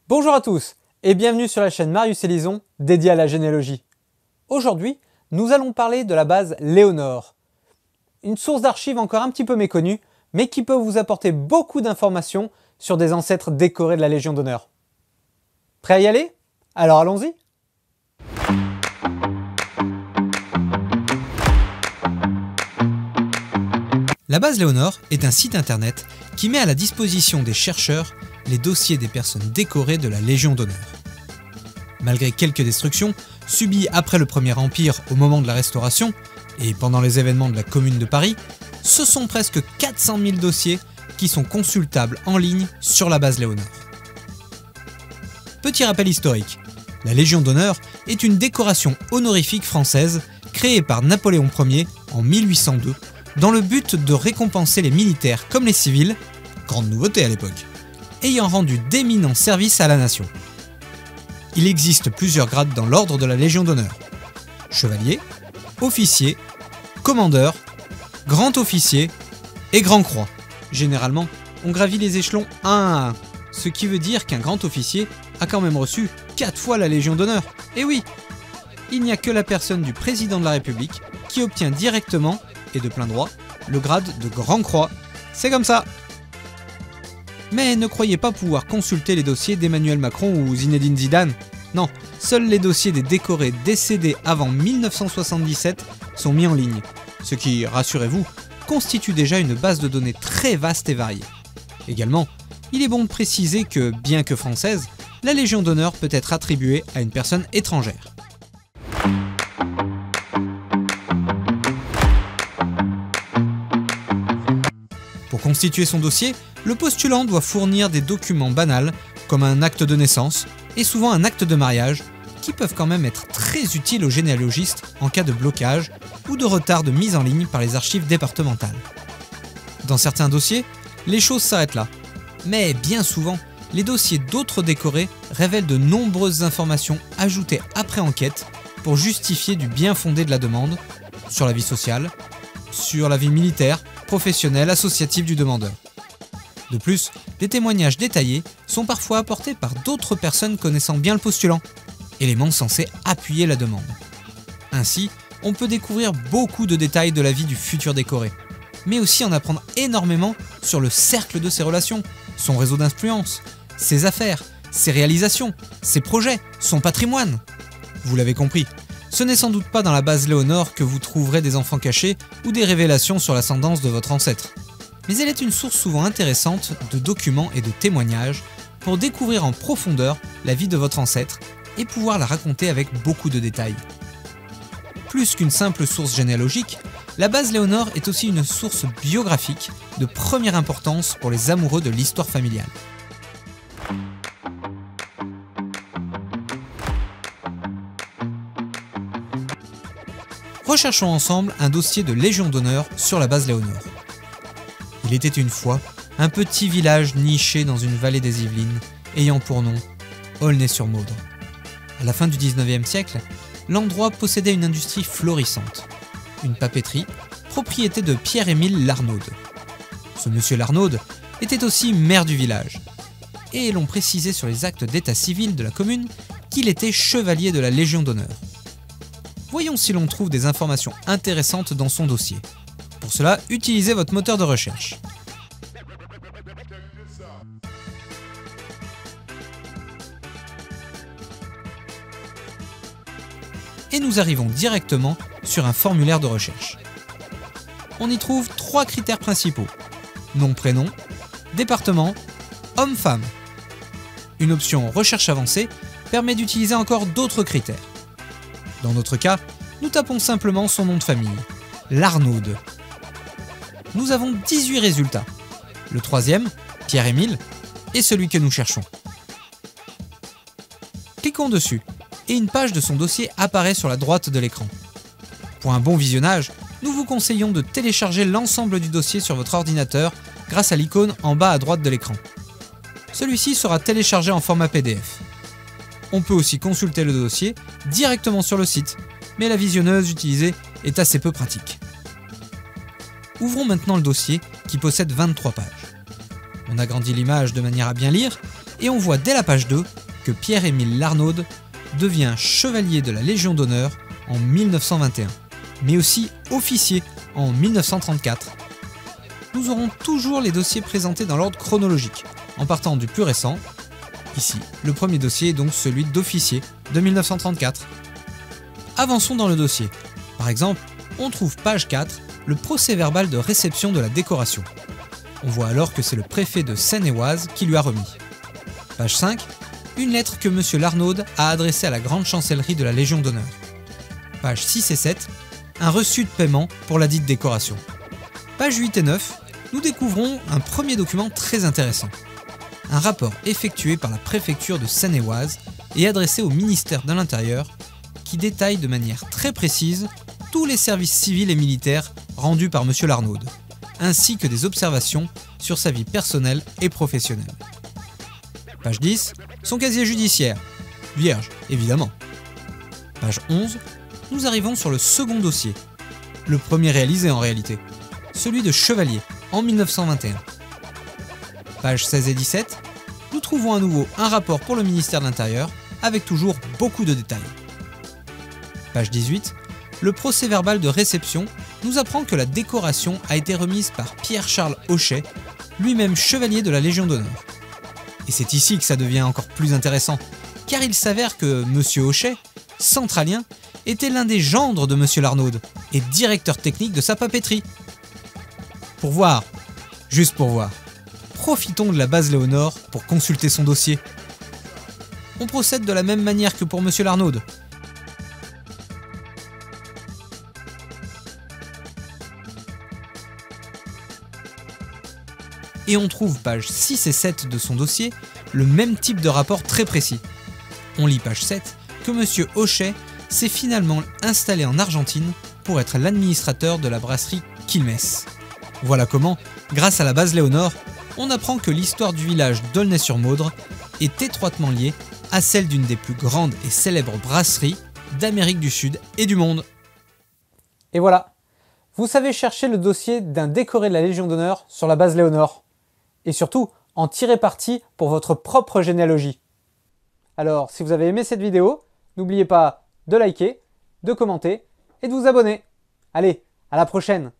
Bonjour à tous et bienvenue sur la chaîne Marius et Lison dédiée à la généalogie. Aujourd'hui, nous allons parler de la base Léonore. Une source d'archives encore un petit peu méconnue, mais qui peut vous apporter beaucoup d'informations sur des ancêtres décorés de la Légion d'honneur. Prêt à y aller? Alors allons-y! La base Léonore est un site internet qui met à la disposition des chercheurs les dossiers des personnes décorées de la Légion d'honneur. Malgré quelques destructions subies après le Premier Empire au moment de la Restauration et pendant les événements de la Commune de Paris, ce sont presque 400 000 dossiers qui sont consultables en ligne sur la base Léonore. Petit rappel historique, la Légion d'honneur est une décoration honorifique française créée par Napoléon Ier en 1802 dans le but de récompenser les militaires comme les civils, grande nouveauté à l'époque, ayant rendu d'éminents services à la nation. Il existe plusieurs grades dans l'ordre de la Légion d'honneur. Chevalier, officier, commandeur, grand officier et grand croix. Généralement, on gravit les échelons 1 à 1, ce qui veut dire qu'un grand officier a quand même reçu 4 fois la Légion d'honneur. Et oui, il n'y a que la personne du président de la République qui obtient directement, et de plein droit, le grade de grand croix. C'est comme ça. Mais ne croyez pas pouvoir consulter les dossiers d'Emmanuel Macron ou Zinedine Zidane. Non, seuls les dossiers des décorés décédés avant 1977 sont mis en ligne, ce qui, rassurez-vous, constitue déjà une base de données très vaste et variée. Également, il est bon de préciser que, bien que française, la Légion d'honneur peut être attribuée à une personne étrangère. Pour constituer son dossier, le postulant doit fournir des documents banals comme un acte de naissance et souvent un acte de mariage qui peuvent quand même être très utiles aux généalogistes en cas de blocage ou de retard de mise en ligne par les archives départementales. Dans certains dossiers, les choses s'arrêtent là, mais bien souvent, les dossiers d'autres décorés révèlent de nombreuses informations ajoutées après enquête pour justifier du bien fondé de la demande sur la vie sociale, sur la vie militaire, professionnelle, associative du demandeur. De plus, des témoignages détaillés sont parfois apportés par d'autres personnes connaissant bien le postulant, éléments censés appuyer la demande. Ainsi, on peut découvrir beaucoup de détails de la vie du futur décoré, mais aussi en apprendre énormément sur le cercle de ses relations, son réseau d'influence, ses affaires, ses réalisations, ses projets, son patrimoine. Vous l'avez compris, ce n'est sans doute pas dans la base Léonore que vous trouverez des enfants cachés ou des révélations sur l'ascendance de votre ancêtre. Mais elle est une source souvent intéressante de documents et de témoignages pour découvrir en profondeur la vie de votre ancêtre et pouvoir la raconter avec beaucoup de détails. Plus qu'une simple source généalogique, la base Léonore est aussi une source biographique de première importance pour les amoureux de l'histoire familiale. Recherchons ensemble un dossier de Légion d'honneur sur la base Léonore. Il était une fois un petit village niché dans une vallée des Yvelines, ayant pour nom Aulnay-sur-Maudre. À la fin du 19e siècle, l'endroit possédait une industrie florissante, une papeterie, propriété de Pierre-Émile Larnaud. Ce monsieur Larnaud était aussi maire du village, et l'on précisait sur les actes d'état civil de la commune qu'il était chevalier de la Légion d'honneur. Voyons si l'on trouve des informations intéressantes dans son dossier. Pour cela, utilisez votre moteur de recherche. Et nous arrivons directement sur un formulaire de recherche. On y trouve 3 critères principaux: nom, prénom, département, homme-femme. Une option recherche avancée permet d'utiliser encore d'autres critères. Dans notre cas, nous tapons simplement son nom de famille, Larnaud. Nous avons 18 résultats. Le troisième, Pierre-Émile, est celui que nous cherchons. Cliquons dessus et une page de son dossier apparaît sur la droite de l'écran. Pour un bon visionnage, nous vous conseillons de télécharger l'ensemble du dossier sur votre ordinateur grâce à l'icône en bas à droite de l'écran. Celui-ci sera téléchargé en format PDF. On peut aussi consulter le dossier directement sur le site, mais la visionneuse utilisée est assez peu pratique. Ouvrons maintenant le dossier qui possède 23 pages. On agrandit l'image de manière à bien lire et on voit dès la page 2 que Pierre-Émile Larnaud devient chevalier de la Légion d'honneur en 1921, mais aussi officier en 1934. Nous aurons toujours les dossiers présentés dans l'ordre chronologique, en partant du plus récent. Ici, le premier dossier est donc celui d'officier de 1934. Avançons dans le dossier. Par exemple, on trouve page 4, le procès-verbal de réception de la décoration. On voit alors que c'est le préfet de Seine-et-Oise qui lui a remis. Page 5, une lettre que M. Larnaud a adressée à la grande chancellerie de la Légion d'honneur. Page 6 et 7, un reçu de paiement pour la dite décoration. Page 8 et 9, nous découvrons un premier document très intéressant. Un rapport effectué par la préfecture de Seine-et-Oise et adressé au ministère de l'Intérieur qui détaille de manière très précise tous les services civils et militaires rendus par M. Larnaud, ainsi que des observations sur sa vie personnelle et professionnelle. Page 10, son casier judiciaire, vierge évidemment. Page 11, nous arrivons sur le second dossier, le premier réalisé en réalité, celui de chevalier en 1921. Pages 16 et 17, nous trouvons à nouveau un rapport pour le ministère de l'Intérieur avec toujours beaucoup de détails. Page 18, le procès-verbal de réception nous apprend que la décoration a été remise par Pierre-Charles Hochet, lui-même chevalier de la Légion d'honneur. Et c'est ici que ça devient encore plus intéressant, car il s'avère que M. Hochet, centralien, était l'un des gendres de M. Larnaud et directeur technique de sa papeterie. Pour voir, juste pour voir, profitons de la base Léonore pour consulter son dossier. On procède de la même manière que pour M. Larnaud. Et on trouve pages 6 et 7 de son dossier, le même type de rapport très précis. On lit page 7 que M. Hochet s'est finalement installé en Argentine pour être l'administrateur de la brasserie Quilmes. Voilà comment, grâce à la base Léonore, on apprend que l'histoire du village d'Aulnay-sur-Maudre est étroitement liée à celle d'une des plus grandes et célèbres brasseries d'Amérique du Sud et du monde. Et voilà, vous savez chercher le dossier d'un décoré de la Légion d'honneur sur la base Léonore. Et surtout, en tirer parti pour votre propre généalogie. Alors, si vous avez aimé cette vidéo, n'oubliez pas de liker, de commenter et de vous abonner. Allez, à la prochaine!